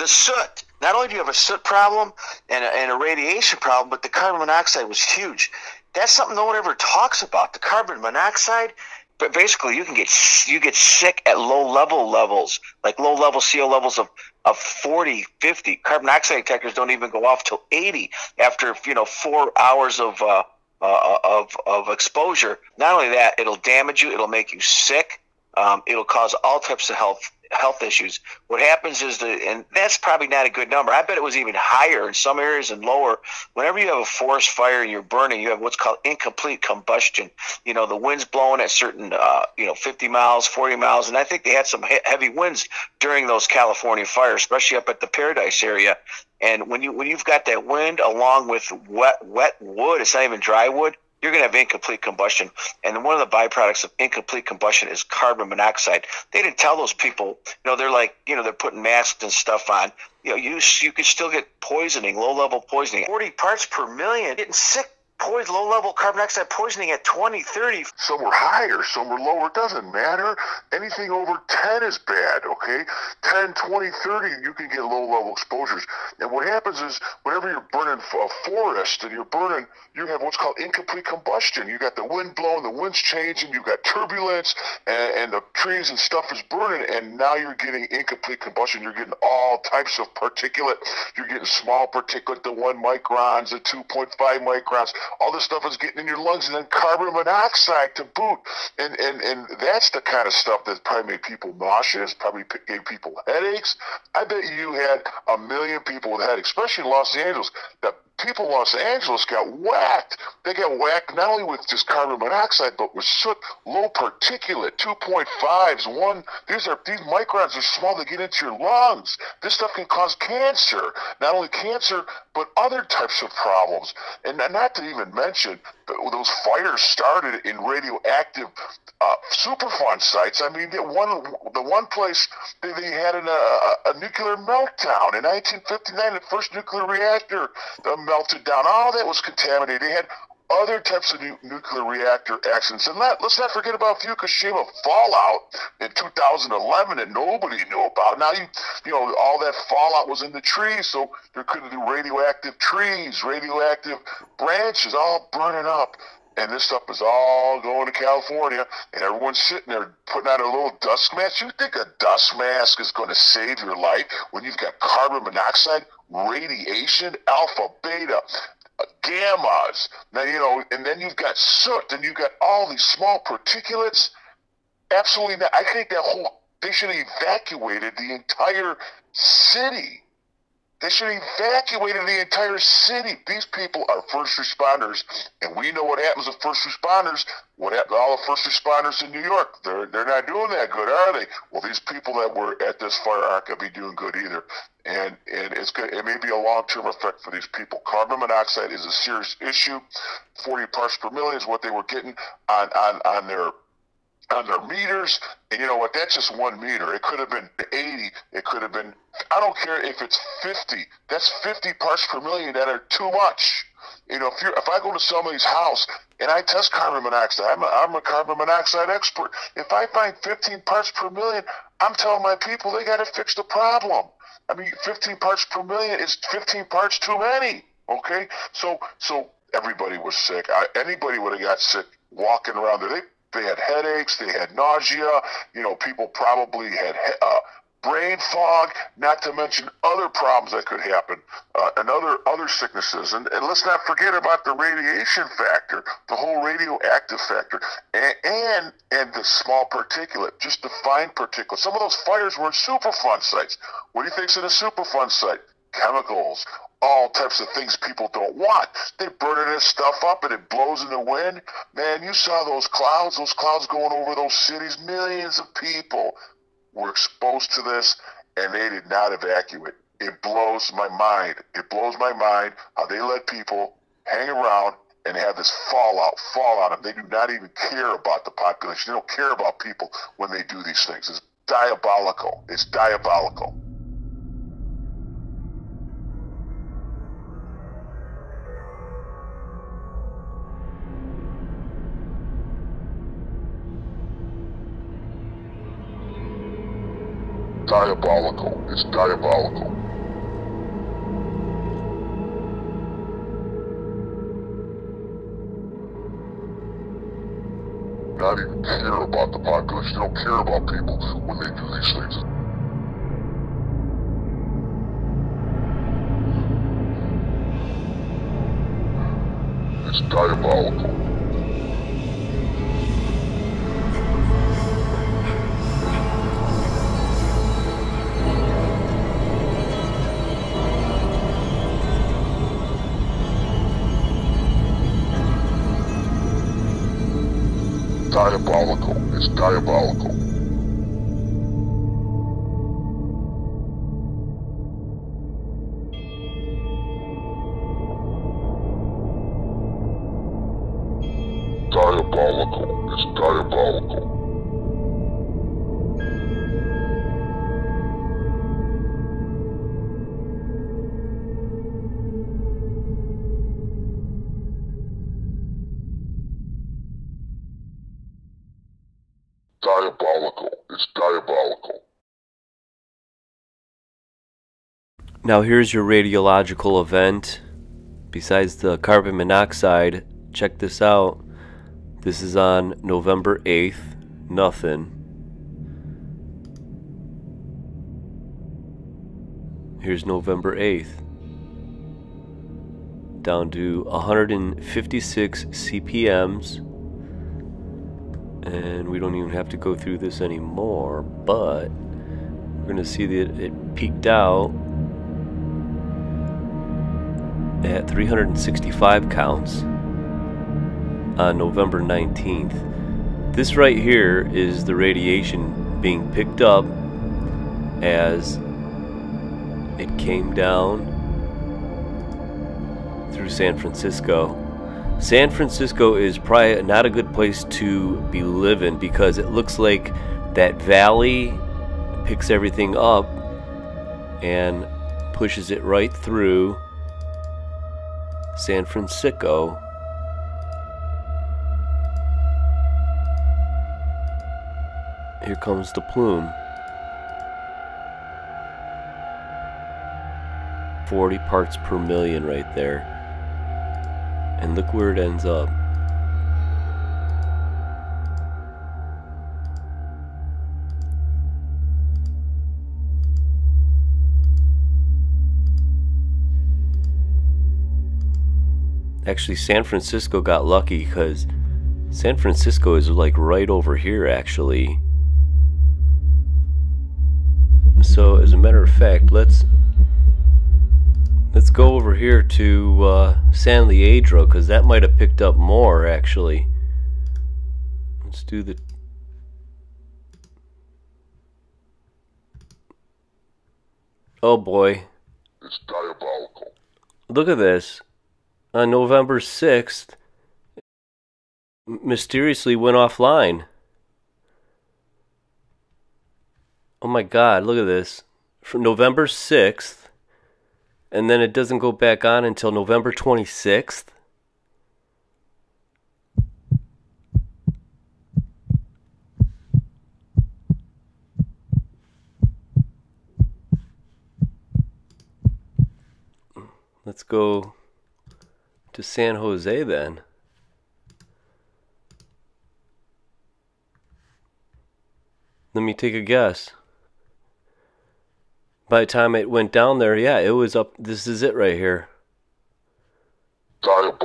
the soot. Not only do you have a soot problem and a radiation problem, but the carbon monoxide was huge. That's something no one ever talks about. The carbon monoxide, but basically you get sick at low levels, like low level CO levels of 40, 50. Carbon monoxide detectors don't even go off till 80 after 4 hours of exposure. Not only that, it'll damage you, it'll make you sick, it'll cause all types of health issues. What happens is and that's probably not a good number. I bet it was even higher in some areas and lower. Whenever you have a forest fire and you're burning, you have what's called incomplete combustion. The wind's blowing at certain 50 miles, 40 miles, and I think they had some heavy winds during those California fires, especially up at the Paradise area. And when you've got that wind along with wet wood, it's not even dry wood, you're going to have incomplete combustion. And one of the byproducts of incomplete combustion is carbon monoxide. They didn't tell those people, they're like, they're putting masks and stuff on. You could still get poisoning, low-level poisoning. 40 parts per million, getting sick. Low-level carbon dioxide poisoning at 20, 30. Some were higher, some were lower. It doesn't matter. Anything over 10 is bad, okay? 10, 20, 30, you can get low-level exposures. And what happens is whenever you're burning a forest and you have what's called incomplete combustion. You got the wind blowing, the wind's changing, you've got turbulence, and the trees and stuff is burning, and now you're getting incomplete combustion. You're getting all types of particulate. You're getting small particulate, the 1 microns, the 2.5 microns. All this stuff is getting in your lungs, and then carbon monoxide to boot. And that's the kind of stuff that probably made people nauseous, probably gave people headaches. I bet you had 1 million people with headaches, especially in Los Angeles. The people in Los Angeles got whacked. They got whacked not only with just carbon monoxide, but with soot, low particulate, 2.5s, 1. These microns are small. They get into your lungs. This stuff can cause cancer. Not only cancer, but other types of problems. And not to even mention, those fires started in radioactive Superfund sites. I mean, the one place they had a nuclear meltdown in 1959. The first nuclear reactor melted down. All that was contaminated. They had other types of nuclear reactor accidents. And let's not forget about Fukushima fallout in 2011 that nobody knew about. Now, all that fallout was in the trees, so there could have been radioactive trees, radioactive branches, all burning up. And this stuff is all going to California, and everyone's sitting there putting on a little dust mask. You think a dust mask is going to save your life when you've got carbon monoxide, radiation, alpha, beta, gammas? Now, and then you've got soot, and you've got all these small particulates. Absolutely not. I think they should have evacuated the entire city. They should have evacuated the entire city. These people are first responders, and we know what happens to first responders. What happened to all the first responders in New York? They're not doing that good, are they? Well, these people that were at this fire aren't going to be doing good either. And it may be a long-term effect for these people. Carbon monoxide is a serious issue. 40 parts per million is what they were getting on their meters. And you know what? That's just 1 meter. It could have been 80. It could have been, I don't care if it's 50. That's 50 parts per million that are too much. If I go to somebody's house and I test carbon monoxide, I'm a carbon monoxide expert. If I find 15 parts per million, I'm telling my people they got to fix the problem. I mean, 15 parts per million is 15 parts too many. Okay? So everybody was sick. Anybody would have got sick walking around there. They had headaches, they had nausea, people probably had brain fog, not to mention other problems that could happen, and other sicknesses. And let's not forget about the radiation factor, the whole radioactive factor, and the small particulate, just the fine particulate. Some of those fires were in Superfund sites. What do you think's in a Superfund site? Chemicals, all types of things people don't want. They're burning this stuff up and it blows in the wind. Man, you saw those clouds going over those cities. Millions of people were exposed to this, and they did not evacuate. It blows my mind. It blows my mind how they let people hang around and have this fallout, and they do not even care about the population. They don't care about people when they do these things. It's diabolical. It's diabolical. Diabolical. It's diabolical. not even care about the population. They don't care about people when they do these things. It's diabolical. Diabolical. It's diabolical. Diabolical. It's diabolical. Diabolical. It's diabolical. Now here's your radiological event. Besides the carbon monoxide, check this out. This is on November 8th. Nothing. Here's November 8th. Down to 156 CPMs. And we don't even have to go through this anymore, but we're going to see that it peaked out at 365 counts on November 19th. This right here is the radiation being picked up as it came down through San Francisco. San Francisco is probably not a good place to be living because it looks like that valley picks everything up and pushes it right through San Francisco. Here comes the plume. 40 parts per million right there. And look where it ends up. Actually, San Francisco got lucky because San Francisco is like right over here actually. So as a matter of fact, let's go over here to San Leandro, because that might have picked up more actually. Let's do the... Oh boy. It's diabolical. Look at this. On November 6th, mysteriously went offline. Oh my god, look at this. From November 6th, and then it doesn't go back on until November 26th. Let's go to San Jose then. Let me take a guess. By the time it went down there, yeah, it was up. This is it right here. Diabolical.